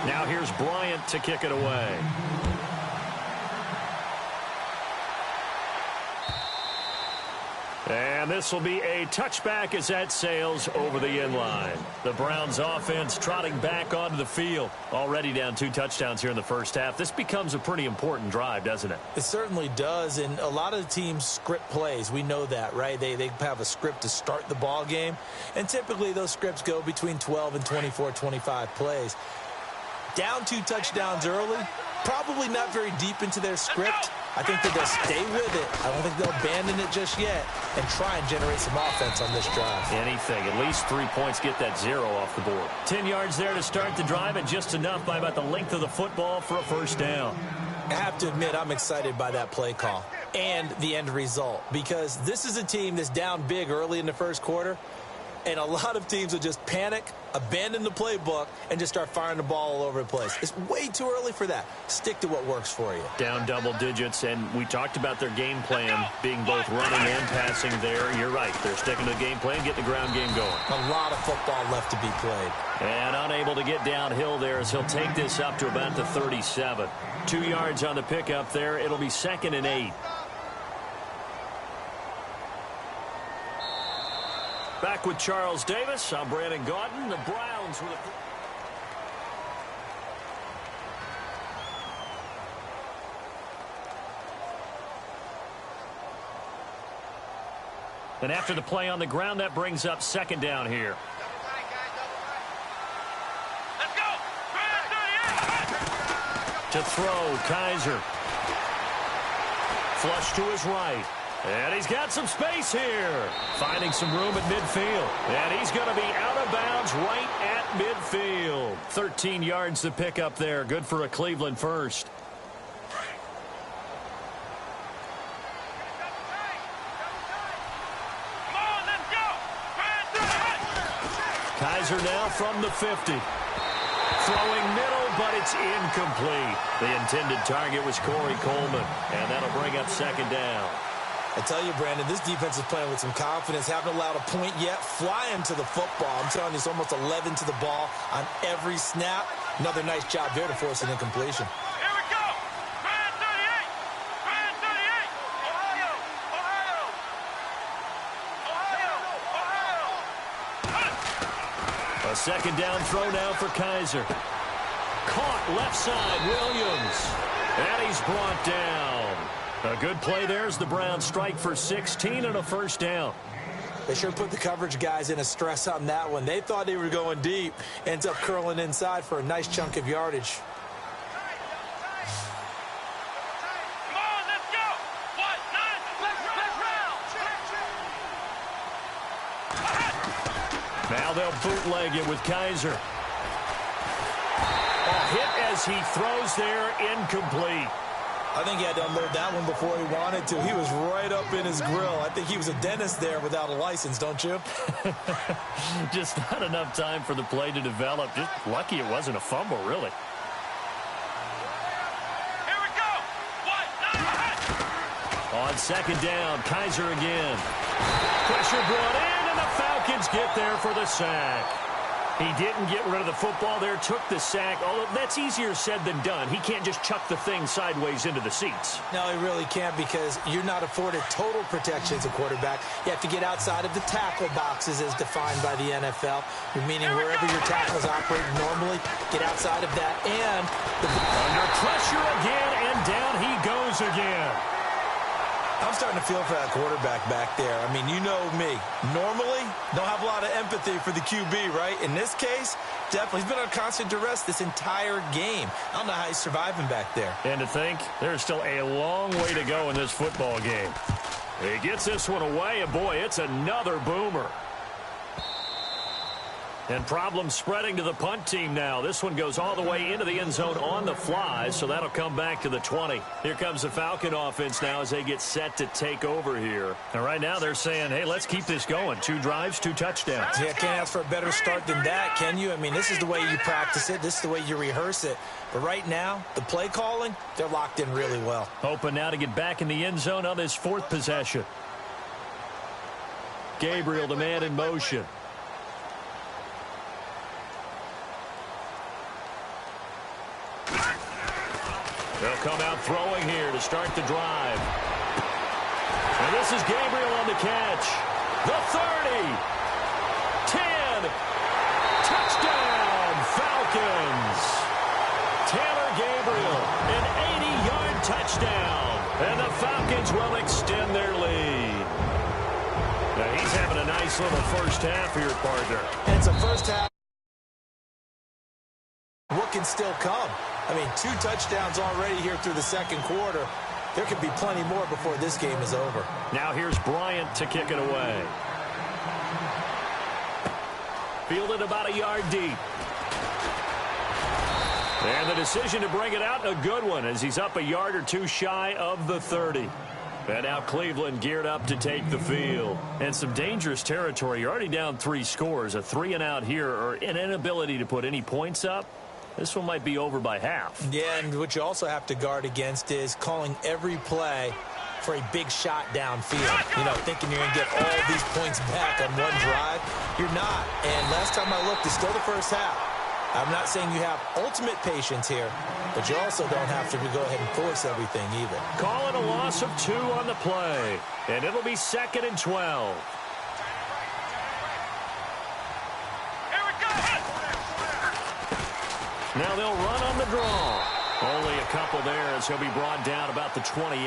Now here's Bryant to kick it away. And this will be a touchback as that sails over the inline. The Browns offense trotting back onto the field. Already down 2 touchdowns here in the first half. This becomes a pretty important drive, doesn't it? It certainly does, and a lot of the teams script plays. We know that, right? They have a script to start the ball game, and typically those scripts go between 12 and 24, 25 plays. Down 2 touchdowns early, probably not very deep into their script. I think that they'll stay with it. I don't think they'll abandon it just yet and try and generate some offense on this drive. Anything. At least 3 points, get that 0 off the board. 10 yards there to start the drive, and just enough by about the length of the football for a first down. I have to admit, I'm excited by that play call and the end result, because this is a team that's down big early in the first quarter, and a lot of teams will just panic, abandon the playbook, and just start firing the ball all over the place. It's way too early for that. Stick to what works for you. Down double digits, and we talked about their game plan being both running and passing there. You're right. They're sticking to the game plan, getting the ground game going. A lot of football left to be played. And unable to get downhill there as he'll take this up to about the 37. 2 yards on the pickup there. It'll be 2nd and 8. Back with Charles Davis. I'm Brandon Gaudin. The Browns with And after the play on the ground, that brings up 2nd down here. Let's go! To throw, Kaiser. Flush to his right. And he's got some space here. Finding some room at midfield. And he's going to be out of bounds right at midfield. 13 yards to pick up there. Good for a Cleveland first. Come on, let's go! Kaiser now from the 50. Throwing middle, but it's incomplete. The intended target was Corey Coleman. And that'll bring up 2nd down. I tell you, Brandon, this defense is playing with some confidence. Haven't allowed a point yet. Flying to the football. I'm telling you, it's almost 11 to the ball on every snap. Another nice job there to force an incompletion. Here we go! Brand 38! Brand 38! Ohio! Ohio! Ohio! A 2nd down throw now for Kaiser. Caught left side, Williams. And he's brought down. A good play there as the Browns strike for 16 and a first down. They sure put the coverage guys in a stress on that one. They thought they were going deep. Ends up curling inside for a nice chunk of yardage. Come on, let's go! What? Let's Now they'll bootleg it with Kaiser. A hit as he throws there, incomplete. I think he had to unload that one before he wanted to. He was right up in his grill. I think he was a dentist there without a license, don't you? Just not enough time for the play to develop. Just lucky it wasn't a fumble, really. Here we go! What? On 2nd down, Kaiser again. Pressure brought in, and the Falcons get there for the sack. He didn't get rid of the football there, took the sack. Although that's easier said than done. He can't just chuck the thing sideways into the seats. No, he really can't, because you're not afforded total protection as a quarterback. You have to get outside of the tackle boxes as defined by the NFL, meaning wherever your tackles operate normally, get outside of that. And under pressure again, and down he goes again. I'm starting to feel for that quarterback back there. I mean, you know me. Normally, don't have a lot of empathy for the QB, right? In this case, definitely. He's been on constant duress this entire game. I don't know how he's surviving back there. And to think, there's still a long way to go in this football game. He gets this one away, and boy, it's another boomer. And problems spreading to the punt team now. This one goes all the way into the end zone on the fly, so that'll come back to the 20. Here comes the Falcon offense now as they get set to take over here. And right now they're saying, hey, let's keep this going. 2 drives, 2 touchdowns. Yeah, can't ask for a better start than that, can you? I mean, this is the way you practice it. This is the way you rehearse it. But right now, the play calling, they're locked in really well. Hoping now to get back in the end zone on this 4th possession. Gabriel, the man in motion. They'll come out throwing here to start the drive. And this is Gabriel on the catch. The 30. 10. Touchdown, Falcons. Taylor Gabriel, an 80-yard touchdown. And the Falcons will extend their lead. Now he's having a nice little first half here, partner. And it's a first half. What can still come? I mean, 2 touchdowns already here through the second quarter. There could be plenty more before this game is over. Now here's Bryant to kick it away. Fielded about a yard deep. And the decision to bring it out, a good one, as he's up a yard or 2 shy of the 30. And now Cleveland geared up to take the field. And some dangerous territory. You're already down 3 scores. A 3-and-out here, or an inability to put any points up. This one might be over by half. Yeah, and what you also have to guard against is calling every play for a big shot downfield. You know, thinking you're going to get all these points back on one drive. You're not. And last time I looked, it's still the first half. I'm not saying you have ultimate patience here, but you also don't have to go ahead and force everything either. Call it a loss of 2 on the play. And it'll be 2nd and 12. Now they'll run on the draw. Only a couple there as he'll be brought down about the 28.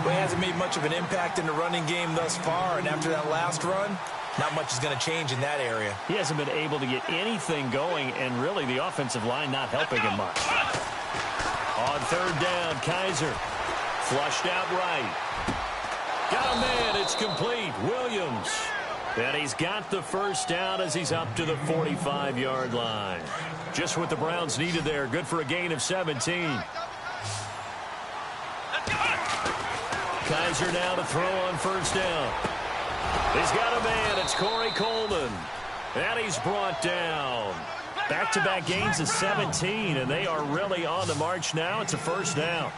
Well, he hasn't made much of an impact in the running game thus far, and after that last run, not much is going to change in that area. He hasn't been able to get anything going, and really the offensive line not helping him much. On 3rd down, Kaiser. Flushed out right. Got a man. It's complete. Williams. And he's got the first down as he's up to the 45-yard line. Just what the Browns needed there. Good for a gain of 17. Kaiser now to throw on 1st down. He's got a man. It's Corey Coleman. And he's brought down. Back-to-back gains of 17, and they are really on the march now. It's a 1st down.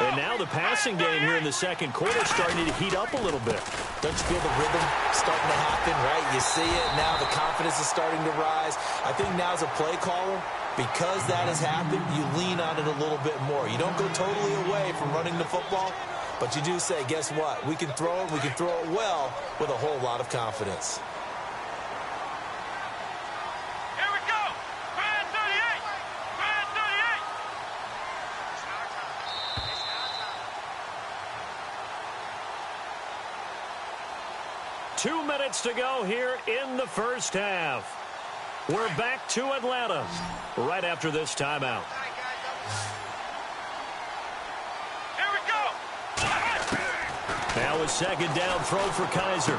And now the passing game here in the second quarter starting to heat up a little bit. Don't you feel the rhythm starting to happen, right? You see it. Now the confidence is starting to rise. I think now as a play caller, because that has happened, you lean on it a little bit more. You don't go totally away from running the football, but you do say, guess what? We can throw it. We can throw it well with a whole lot of confidence. Here we go. Man 38. Man 38. 2 minutes to go here in the first half. We're back to Atlanta right after this timeout. Here we go. Now a 2nd down throw for Kaiser.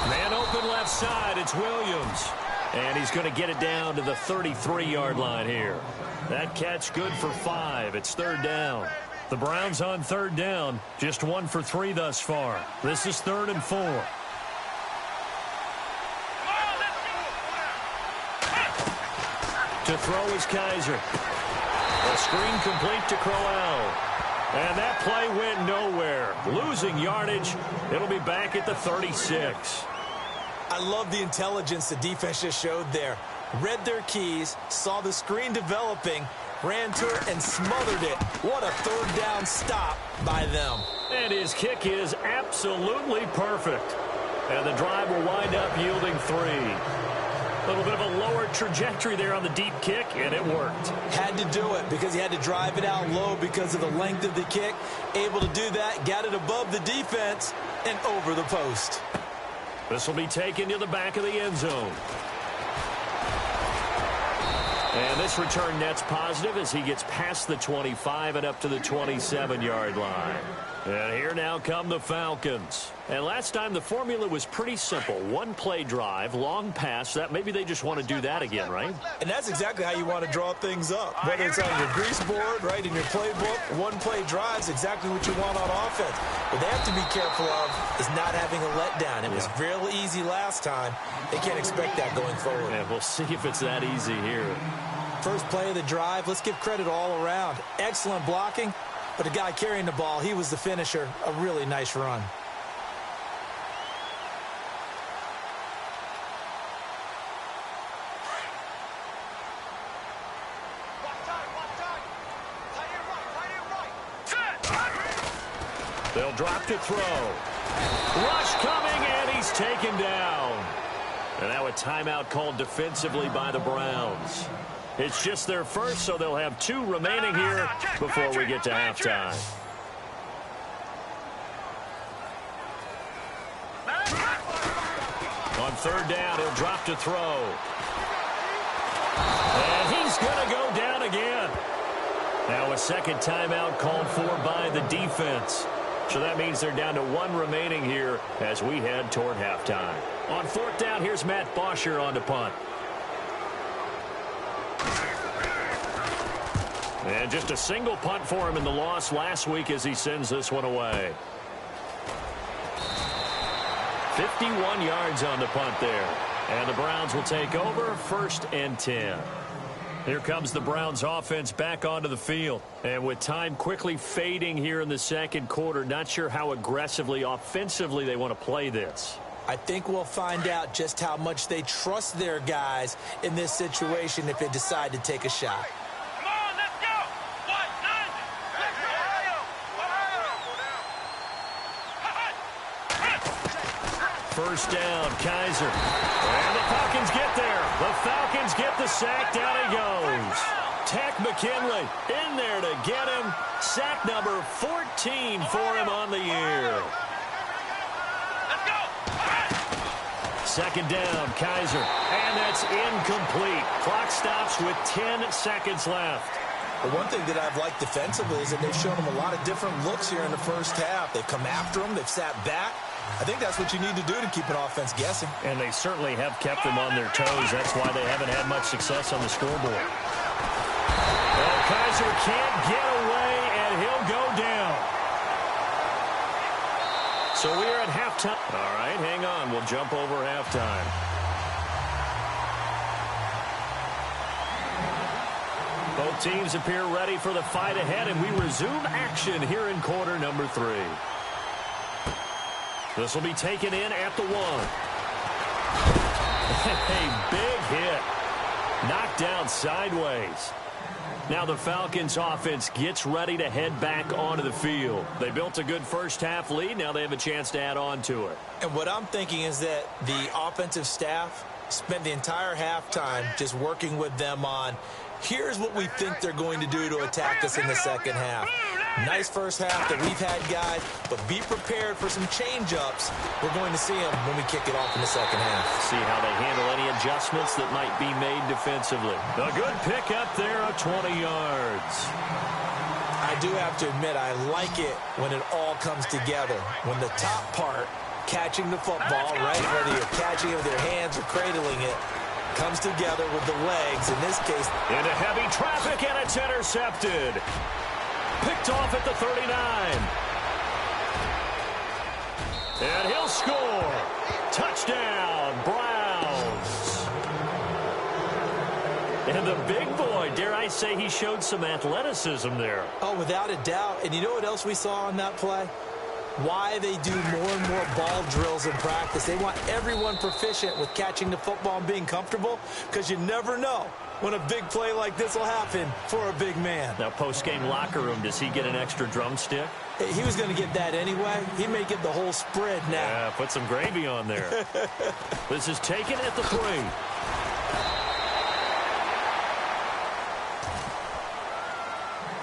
Man open left side. It's Williams. And he's going to get it down to the 33-yard line here. That catch good for 5. It's 3rd down. The Browns on 3rd down. Just 1 for 3 thus far. This is 3rd and 4. To throw is Kaiser. A screen complete to Crowell. And that play went nowhere. Losing yardage. It'll be back at the 36. I love the intelligence the defense just showed there. Read their keys, saw the screen developing, ran to it, and smothered it. What a 3rd down stop by them. And his kick is absolutely perfect. And the drive will wind up yielding 3. A little bit of a lower trajectory there on the deep kick, and it worked. Had to do it because he had to drive it out low because of the length of the kick. Able to do that, got it above the defense, and over the post. This will be taken to the back of the end zone. And this return net's positive as he gets past the 25 and up to the 27-yard line. And here now come the Falcons. And last time the formula was pretty simple. 1 play drive, long pass. That maybe they just want to do that again, right? And that's exactly how you want to draw things up. Whether it's on your grease board, right, in your playbook, 1 play drive is exactly what you want on offense. What they have to be careful of is not having a letdown. It was real easy last time. They can't expect that going forward. And we'll see if it's that easy here. First play of the drive, let's give credit all around. Excellent blocking, but the guy carrying the ball, he was the finisher. A really nice run. They'll drop to throw. Rush coming, and he's taken down. And now a timeout called defensively by the Browns. It's just their first, so they'll have 2 remaining here before we get to halftime. On 3rd down, he'll drop to throw. And he's going to go down again. Now a second timeout called for by the defense. So that means they're down to 1 remaining here as we head toward halftime. On 4th down, here's Matt Bosher on to punt. And just a single punt for him in the loss last week as he sends this one away. 51 yards on the punt there. And the Browns will take over 1st and 10. Here comes the Browns offense back onto the field. And with time quickly fading here in the second quarter, not sure how aggressively, offensively they want to play this. I think we'll find out just how much they trust their guys in this situation if they decide to take a shot. Come on, let's go. 1-9. First down, Kaiser. And the Falcons get there. The Falcons get the sack. Down he goes. Tech McKinley in there to get him. Sack number 14 for him on the year. Let's go. 2nd down, Kaiser. And that's incomplete. Clock stops with 10 seconds left. The one thing that I've liked defensively is that they've shown them a lot of different looks here in the first half. They've come after them. They've sat back. I think that's what you need to do to keep an offense guessing. And they certainly have kept them on their toes. That's why they haven't had much success on the scoreboard. Well, Kaiser can't get away, and he'll go down. So we are at halftime. All right, hang on. We'll jump over halftime. Both teams appear ready for the fight ahead, and we resume action here in quarter number 3. This will be taken in at the 1. A big hit. Knocked down sideways. Now the Falcons offense gets ready to head back onto the field. They built a good first half lead. Now they have a chance to add on to it. And what I'm thinking is that the offensive staff spent the entire halftime just working with them on, here's what we think they're going to do to attack us in the second half. Nice first half that we've had, guys, but be prepared for some change-ups. We're going to see them when we kick it off in the second half. See how they handle any adjustments that might be made defensively. A good pick up there of 20 yards. I do have to admit, I like it when it all comes together. When the top part, catching the football, right, whether you're catching it with your hands or cradling it, comes together with the legs, in this case. Into heavy traffic, and it's intercepted. Picked off at the 39. And he'll score. Touchdown, Browns. And the big boy, dare I say, he showed some athleticism there. Oh, without a doubt. And you know what else we saw on that play? Why they do more and more ball drills in practice. They want everyone proficient with catching the football and being comfortable, because you never know when a big play like this will happen for a big man. Now, post-game locker room, does he get an extra drumstick? He was going to get that anyway. He may get the whole spread now. Yeah, put some gravy on there. This is taken at the 3.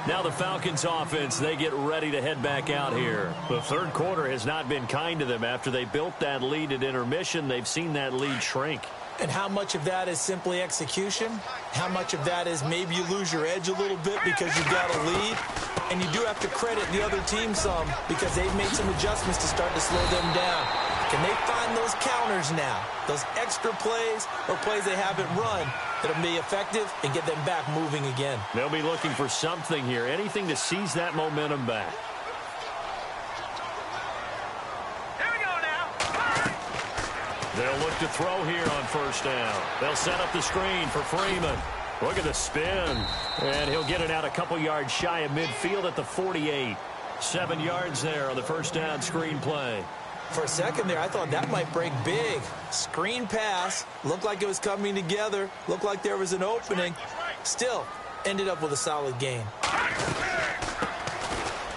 Now the Falcons offense, they get ready to head back out here. The third quarter has not been kind to them. After they built that lead at intermission, they've seen that lead shrink. And how much of that is simply execution? How much of that is maybe you lose your edge a little bit because you've got a lead? And you do have to credit the other team some, because they've made some adjustments to start to slow them down. Can they find those counters now, those extra plays or plays they haven't run that'll be effective and get them back moving again? They'll be looking for something here, anything to seize that momentum back. They'll look to throw here on first down. They'll set up the screen for Freeman. Look at the spin. And he'll get it out a couple yards shy of midfield at the 48. 7 yards there on the first down screen play. For a second there, I thought that might break big. Screen pass. Looked like it was coming together. Looked like there was an opening. Still, ended up with a solid gain.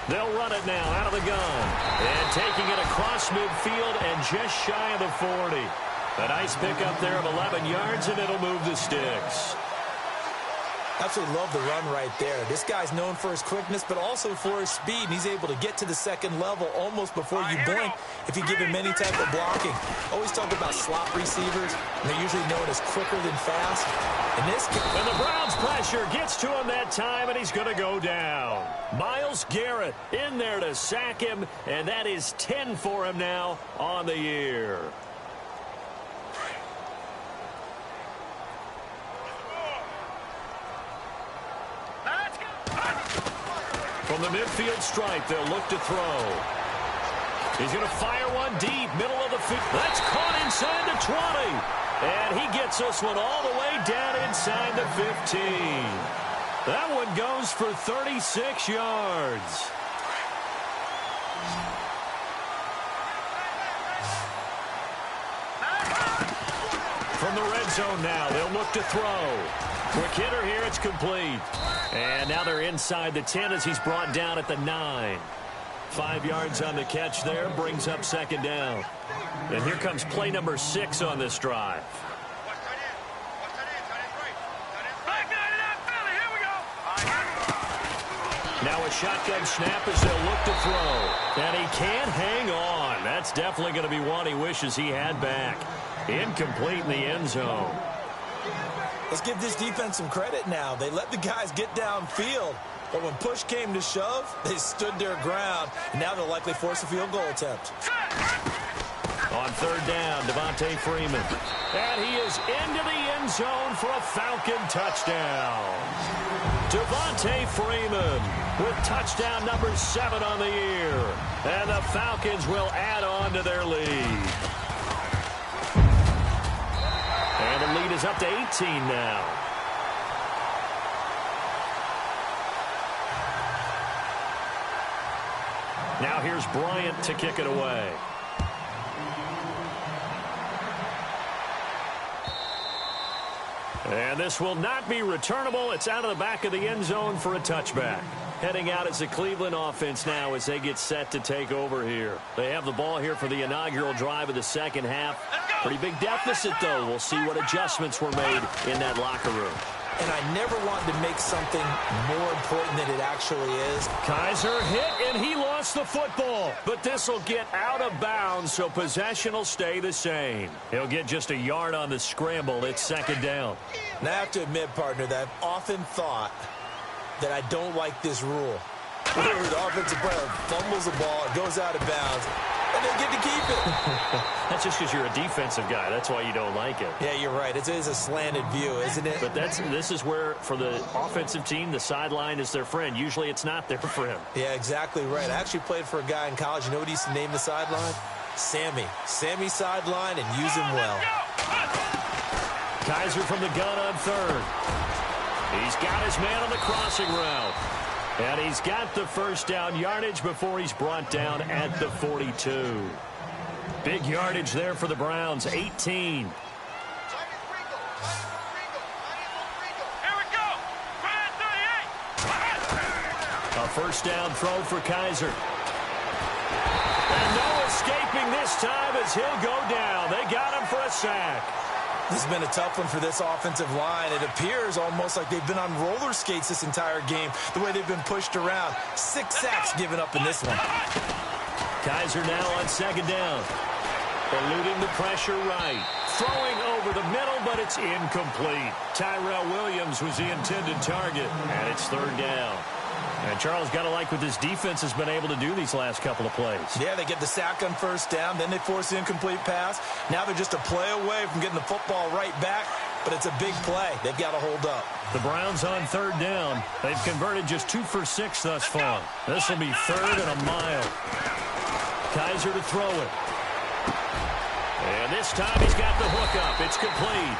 They'll run it now out of the gun. And taking it across midfield and just shy of the 40. A nice pickup there of 11 yards, and it'll move the sticks. Absolutely love the run right there. This guy's known for his quickness, but also for his speed. And he's able to get to the second level almost before you blink if you give him any type of blocking. Always talk about slot receivers, and they're usually known as quicker than fast. In this case, and the Browns pressure gets to him that time, and he's going to go down. Myles Garrett in there to sack him, and that is 10 for him now on the year. From the midfield stripe, they'll look to throw. He's going to fire one deep, middle of the field. That's caught inside the 20. And he gets this one all the way down inside the 15. That one goes for 36 yards. From the red zone now, they'll look to throw. Quick hitter here, it's complete. And now they're inside the 10 as he's brought down at the 9. 5 yards on the catch there, brings up second down. And here comes play number 6 on this drive. Now a shotgun snap as they'll look to throw. And he can't hang on. That's definitely going to be one he wishes he had back. Incomplete in the end zone. Let's give this defense some credit now. They let the guys get downfield. But when push came to shove, they stood their ground. And now they'll likely force a field goal attempt. On third down, Devontae Freeman. And he is into the end zone for a Falcon touchdown. Devontae Freeman with touchdown number 7 on the year. And the Falcons will add on to their lead. And the lead is up to 18 now. Now here's Bryant to kick it away. And this will not be returnable. It's out of the back of the end zone for a touchback. Heading out as the Cleveland offense now as they get set to take over here. They have the ball here for the inaugural drive of the second half. Pretty big deficit, though. We'll see what adjustments were made in that locker room. And I never wanted to make something more important than it actually is. Kaiser hit, and he lost the football. But this will get out of bounds, so possession will stay the same. He'll get just a yard on the scramble. It's second down. And I have to admit, partner, that I've often thought that I don't like this rule. Where the offensive player fumbles the ball, it goes out of bounds, and they get to keep it. That's just because you're a defensive guy. That's why you don't like it. Yeah, you're right. It is a slanted view, isn't it? But this is where, for the offensive team, the sideline is their friend. Usually it's not there for him. Yeah, exactly right. I actually played for a guy in college. You know what he used to name the sideline? Sammy. Sammy sideline, and use him well. Kaiser from the gun on third. He's got his man on the crossing route. And he's got the first down yardage before he's brought down at the 42. Big yardage there for the Browns, 18. Here we go. 38. A first down throw for Kaiser. And no escaping this time as he'll go down. They got him for a sack. This has been a tough one for this offensive line. It appears almost like they've been on roller skates this entire game, the way they've been pushed around. 6 sacks given up in this one. Kaiser now on second down. Eluding the pressure right. Throwing over the middle, but it's incomplete. Tyrell Williams was the intended target, and it's third down. And Charles, got to like what this defense has been able to do these last couple of plays. Yeah, they get the sack on first down, then they force the incomplete pass. Now they're just a play away from getting the football right back, but it's a big play. They've got to hold up. The Browns on third down. They've converted just 2 for 6 thus far. This will be third and a mile. Kaiser to throw it. And this time he's got the hook up. It's complete.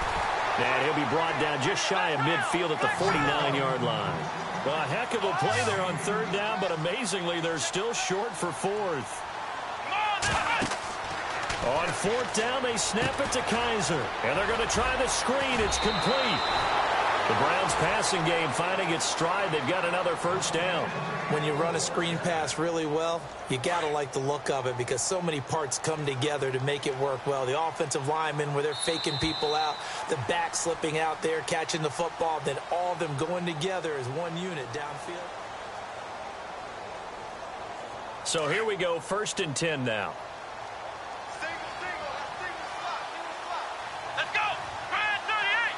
And he'll be brought down just shy of midfield at the 49-yard line. Well, a heck of a play there on third down, but amazingly, they're still short for fourth. On fourth down, they snap it to Kaiser. And they're going to try the screen. It's complete. The Browns passing game finding its stride. They've got another first down. When you run a screen pass really well, you got to like the look of it because so many parts come together to make it work well. The offensive linemen where they're faking people out, the back slipping out there, catching the football, then all of them going together as one unit downfield. So here we go, 1st and 10 now. Let's go. Red 38.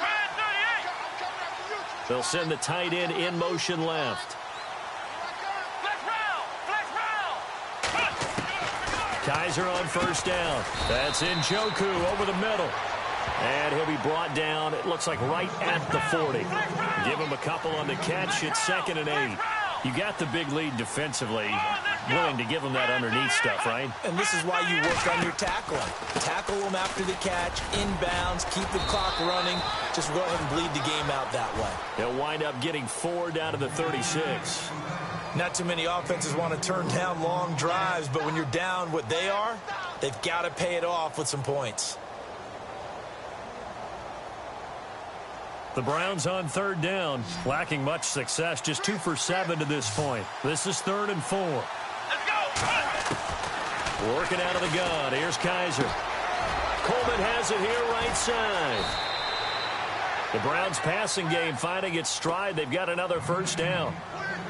Red 38. They'll send the tight end in motion left. Flex route. Kaiser on first down. That's Njoku over the middle. And he'll be brought down, it looks like right at the 40. Give him a couple on the catch. It's 2nd and 8. You got the big lead defensively. Willing to give them that underneath stuff, right? And this is why you work on your tackling. Tackle them after the catch, inbounds, keep the clock running. Just go ahead and bleed the game out that way. They'll wind up getting 4 down to the 36. Not too many offenses want to turn down long drives, but when you're down what they are, they've got to pay it off with some points. The Browns on 3rd down, lacking much success, just 2 for 7 to this point. This is 3rd and 4. Let's go. Working out of the gun. Here's Kaiser. Coleman has it here right side. The Browns passing game finding its stride. They've got another first down.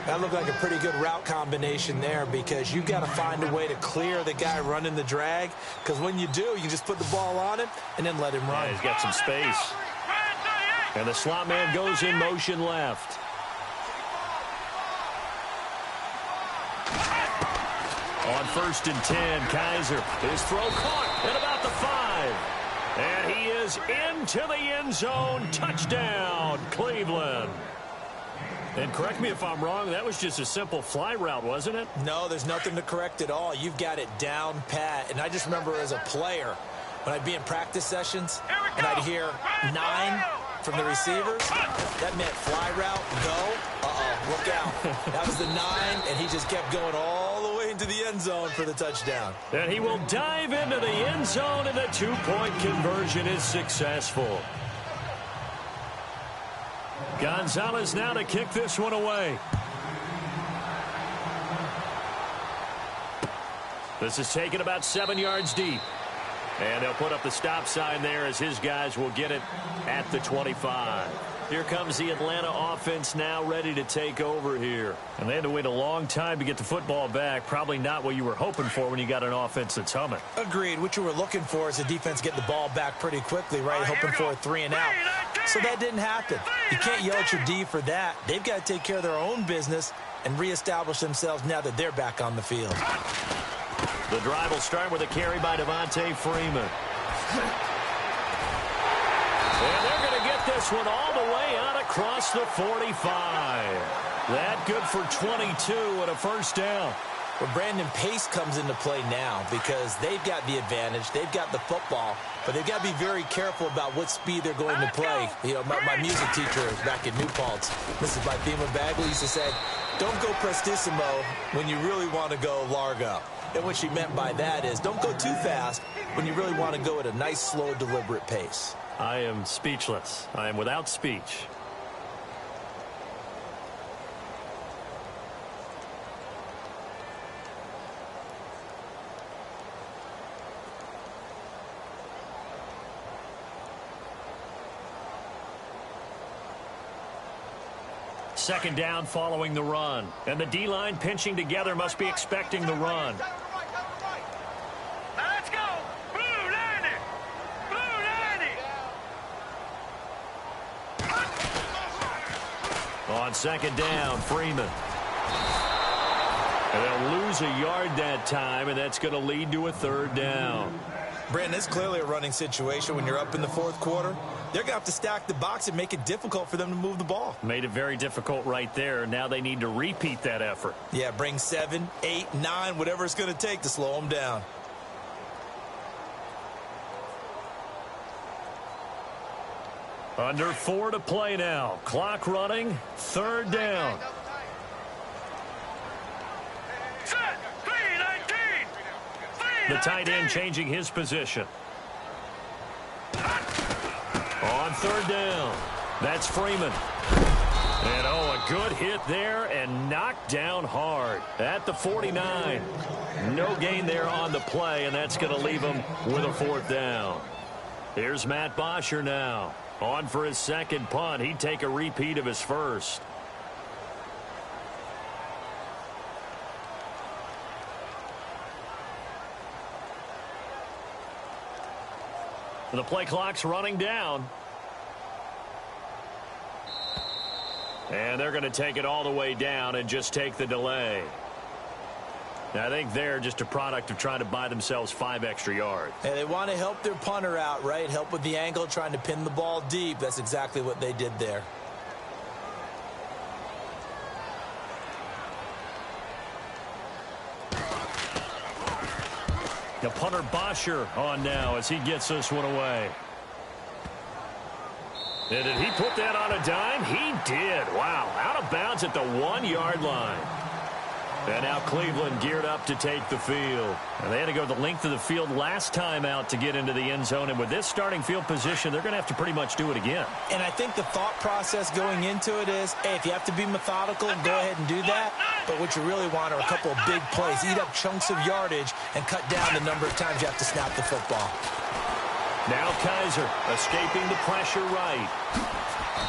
That looked like a pretty good route combination there because you've got to find a way to clear the guy running the drag because when you do, you just put the ball on him and then let him run. Yeah, he's got some space. And the slot man goes in motion left. On 1st and 10, Kaiser. His throw caught at about the 5. And he is into the end zone. Touchdown, Cleveland. And correct me if I'm wrong, that was just a simple fly route, wasn't it? No, there's nothing to correct at all. You've got it down pat. And I just remember as a player, when I'd be in practice sessions, and I'd hear 9 from the receivers, that meant fly route, go, look out. That was the 9, and he just kept going all the way into the end zone for the touchdown. And he will dive into the end zone, and the 2-point conversion is successful. Gonzalez now to kick this one away. This is taken about 7 yards deep. And they'll put up the stop sign there as his guys will get it at the 25. Here comes the Atlanta offense now ready to take over here. And they had to wait a long time to get the football back. Probably not what you were hoping for when you got an offense that's humming. Agreed. What you were looking for is the defense getting the ball back pretty quickly, right? Hoping for a 3 and out. So that didn't happen. You can't yell at your D for that. They've got to take care of their own business and reestablish themselves now that they're back on the field. The drive will start with a carry by Devontae Freeman. And they're going to get this one all the way out across the 45. That good for 22 and a first down. Well, Brandon, pace comes into play now because they've got the advantage. They've got the football, but they've got to be very careful about what speed they're going to play. You know, my music teacher back in New Paltz, Mrs. Bythema Bagley, used to say, don't go prestissimo when you really want to go largo. And what she meant by that is don't go too fast when you really want to go at a nice, slow, deliberate pace. I am speechless. I am without speech. Second down following the run. And the D-line pinching together must be expecting the run. Now let's go. Blue 90. Blue 90. On second down, Freeman. And they'll lose a yard that time, and that's going to lead to a third down. Brandon, it's clearly a running situation when you're up in the fourth quarter. They're going to have to stack the box and make it difficult for them to move the ball. Made it very difficult right there. Now they need to repeat that effort. Yeah, bring 7, 8, 9, whatever it's going to take to slow them down. Under 4 to play now. Clock running. Third down. Set. 319. The tight end changing his position. On third down. That's Freeman. And, a good hit there and knocked down hard at the 49. No gain there on the play, and that's going to leave him with a fourth down. Here's Matt Bosher now. On for his second punt. He'd take a repeat of his first. The play clock's running down. And they're going to take it all the way down and just take the delay. Now, I think they're just a product of trying to buy themselves 5 extra yards. And they want to help their punter out, right? Help with the angle, trying to pin the ball deep. That's exactly what they did there. The punter Bosher on now as he gets this one away. And did he put that on a dime? He did. Wow. Out of bounds at the 1-yard line. And now Cleveland geared up to take the field. And they had to go the length of the field last time out to get into the end zone. And with this starting field position, they're going to have to pretty much do it again. And I think the thought process going into it is, hey, if you have to be methodical, go ahead and do that. But what you really want are a couple of big plays. Eat up chunks of yardage and cut down the number of times you have to snap the football. Now Kaiser escaping the pressure right.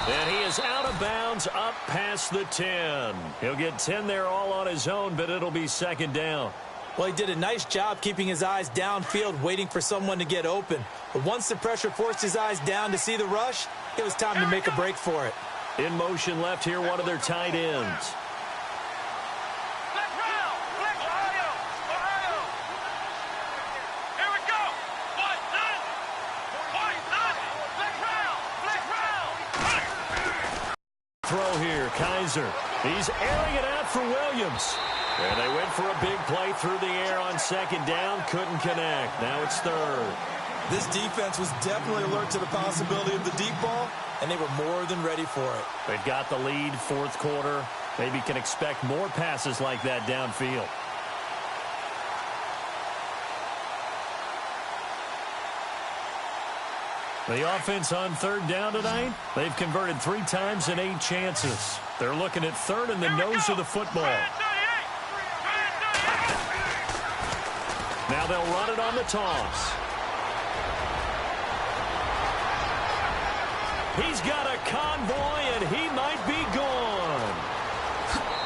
And he is out of bounds up past the 10. He'll get 10 there all on his own, but it'll be second down. Well, he did a nice job keeping his eyes downfield, waiting for someone to get open. But once the pressure forced his eyes down to see the rush, it was time to make a break for it. In motion left here, one of their tight ends. Throw here, Kaiser. He's airing it out for Williams. And they went for a big play through the air on second down. Couldn't connect. Now it's third. This defense was definitely alert to the possibility of the deep ball, and they were more than ready for it. They've got the lead, fourth quarter. Maybe can expect more passes like that downfield. The offense on third down tonight, they've converted 3 times in 8 chances. They're looking at third in the nose of the football. Now they'll run it on the toss. He's got a convoy, and he might be gone.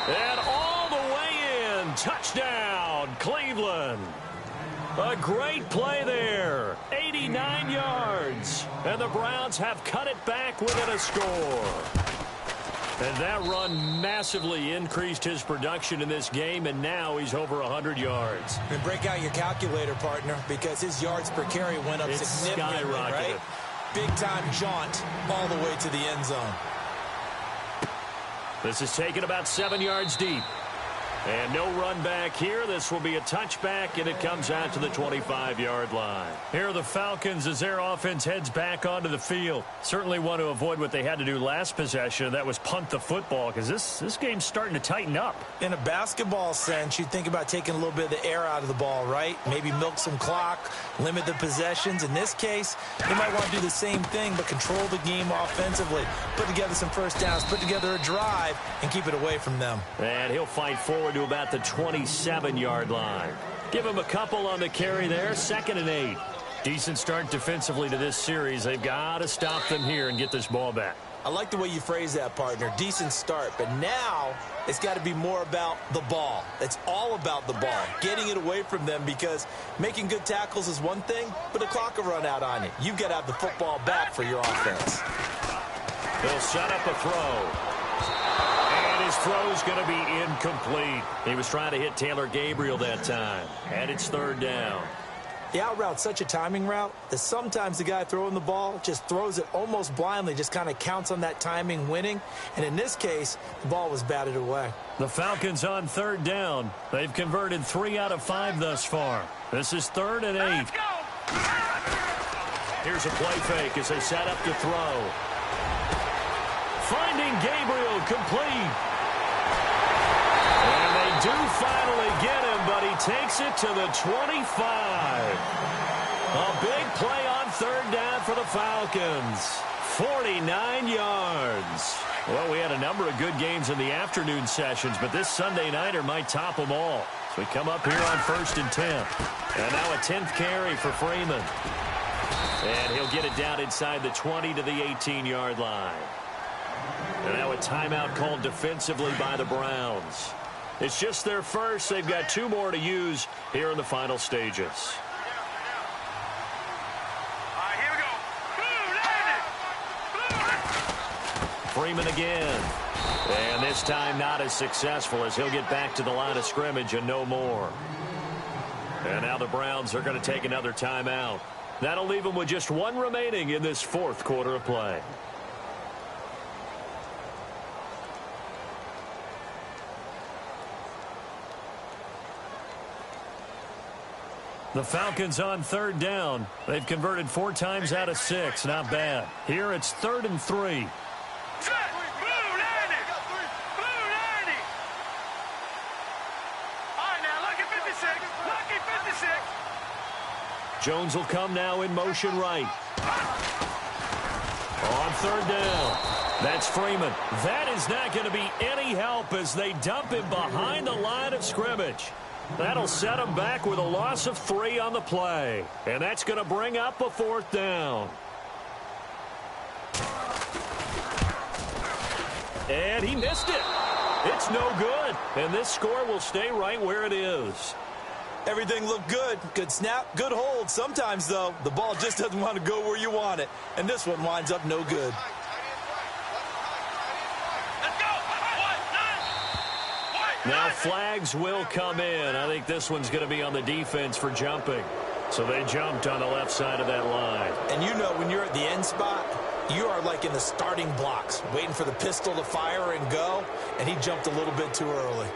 And all the way in. Touchdown, Cleveland. A great play there. 89 yards. And the Browns have cut it back within a score. And that run massively increased his production in this game, and now he's over 100 yards. And break out your calculator, partner, because his yards per carry went up significantly, right? Big-time jaunt all the way to the end zone. This is taken about 7 yards deep. And no run back here. This will be a touchback, and it comes out to the 25-yard line. Here are the Falcons as their offense heads back onto the field. Certainly want to avoid what they had to do last possession. That was punt the football, because this game's starting to tighten up. In a basketball sense, you think about taking a little bit of the air out of the ball, right? Maybe milk some clock, limit the possessions. In this case, they might want to do the same thing, but control the game offensively. Put together some first downs, put together a drive, and keep it away from them. And he'll fight forward to about the 27-yard line. Give him a couple on the carry there. 2nd and 8. Decent start defensively to this series. They've got to stop them here and get this ball back. I like the way you phrase that, partner. Decent start. But now it's got to be more about the ball. It's all about the ball. Getting it away from them, because making good tackles is one thing, but the clock will run out on you. You've got to have the football back for your offense. They'll set up a throw. His throw's going to be incomplete. He was trying to hit Taylor Gabriel that time. And it's 3rd down. The out route's such a timing route that sometimes the guy throwing the ball just throws it almost blindly, just kind of counts on that timing winning. And in this case, the ball was batted away. The Falcons on 3rd down. They've converted 3 out of 5 thus far. This is 3rd and 8. Here's a play fake as they set up to throw. Finding Gabriel complete. And they do finally get him, but he takes it to the 25. A big play on 3rd down for the Falcons. 49 yards. Well, we had a number of good games in the afternoon sessions, but this Sunday nighter might top them all. So we come up here on 1st and 10. And now a 10th carry for Freeman. And he'll get it down inside the 20 to the 18-yard line. And now a timeout called defensively by the Browns. It's just their first. They've got 2 more to use here in the final stages. Freeman again. And this time not as successful as he'll get back to the line of scrimmage and no more. And now the Browns are going to take another timeout. That'll leave them with just 1 remaining in this 4th quarter of play. The Falcons on 3rd down. They've converted 4 times out of 6. Not bad. Here it's 3rd and 3. Jones will come now in motion right. On 3rd down. That's Freeman. That is not going to be any help as they dump him behind the line of scrimmage. That'll set him back with a loss of 3 on the play. And that's going to bring up a 4th down. And he missed it. It's no good. And this score will stay right where it is. Everything looked good. Good snap, good hold. Sometimes, though, the ball just doesn't want to go where you want it. And this one winds up no good. Now flags will come in. I think this one's going to be on the defense for jumping. So they jumped on the left side of that line. And you know when you're at the end spot, you are like in the starting blocks, waiting for the pistol to fire and go. And he jumped a little bit too early.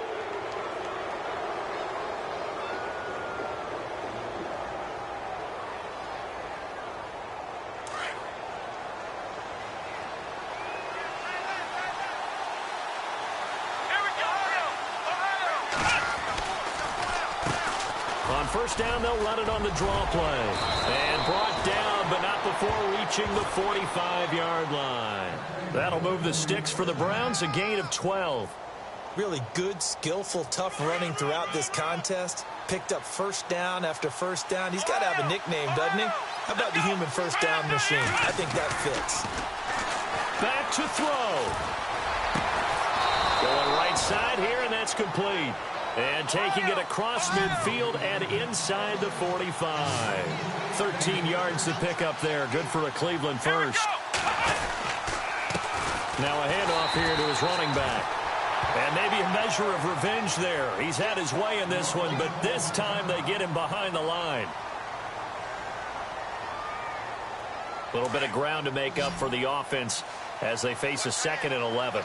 On 1st down, they'll run it on the draw play. And brought down, but not before reaching the 45-yard line. That'll move the sticks for the Browns, a gain of 12. Really good, skillful, tough running throughout this contest. Picked up 1st down after 1st down. He's got to have a nickname, doesn't he? How about the human 1st down machine? I think that fits. Back to throw. Going right side here, and that's complete. And taking it across midfield and inside the 45. 13 yards to pick up there. Good for a Cleveland first. Now a handoff here to his running back. And maybe a measure of revenge there. He's had his way in this one, but this time they get him behind the line. A little bit of ground to make up for the offense as they face a 2nd and 11.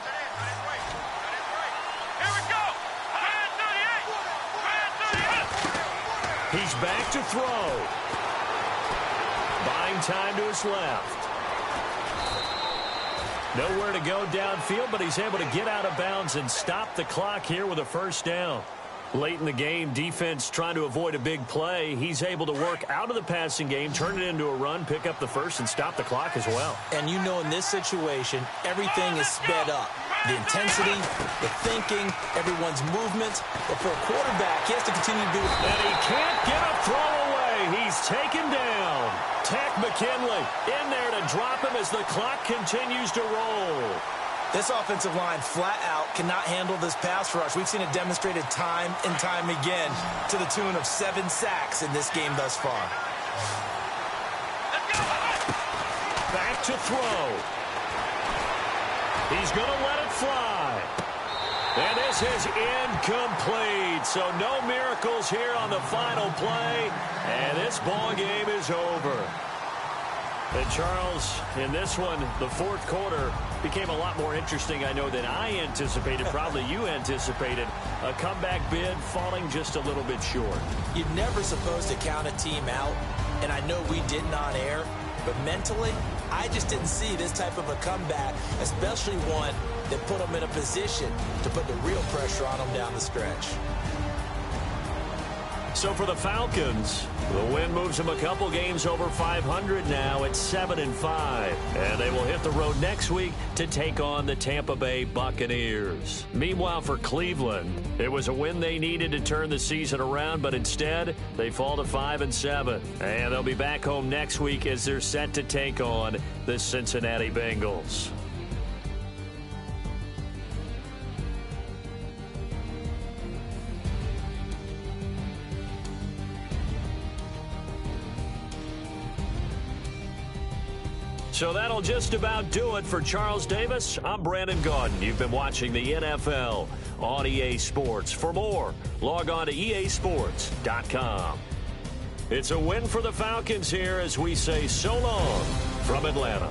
He's back to throw. Buying time to his left. Nowhere to go downfield, but he's able to get out of bounds and stop the clock here with a 1st down. Late in the game, defense trying to avoid a big play. He's able to work out of the passing game, turn it into a run, pick up the 1st, and stop the clock as well. And you know in this situation, everything is sped up. The intensity, the thinking, everyone's movements. But for a quarterback, he has to continue to do it. And he can't get a throw away. He's taken down. Tech McKinley in there to drop him as the clock continues to roll. This offensive line flat out cannot handle this pass rush. We've seen it demonstrated time and time again to the tune of 7 sacks in this game thus far. Back to throw. He's going to let it fly. And this is incomplete. So no miracles here on the final play. And this ball game is over. And Charles, in this one, the 4th quarter became a lot more interesting, I know, than I anticipated. Probably you anticipated. A comeback bid falling just a little bit short. You're never supposed to count a team out. And I know we didn't on air. But mentally, I just didn't see this type of a comeback, especially one that put them in a position to put the real pressure on them down the stretch. So for the Falcons, the win moves them a couple games over 500 now at 7-5. And they will hit the road next week to take on the Tampa Bay Buccaneers. Meanwhile, for Cleveland, it was a win they needed to turn the season around, but instead they fall to 5-7. And they'll be back home next week as they're set to take on the Cincinnati Bengals. So that'll just about do it for Charles Davis. I'm Brandon Gaudin. You've been watching the NFL on EA Sports. For more, log on to easports.com. It's a win for the Falcons here as we say so long from Atlanta.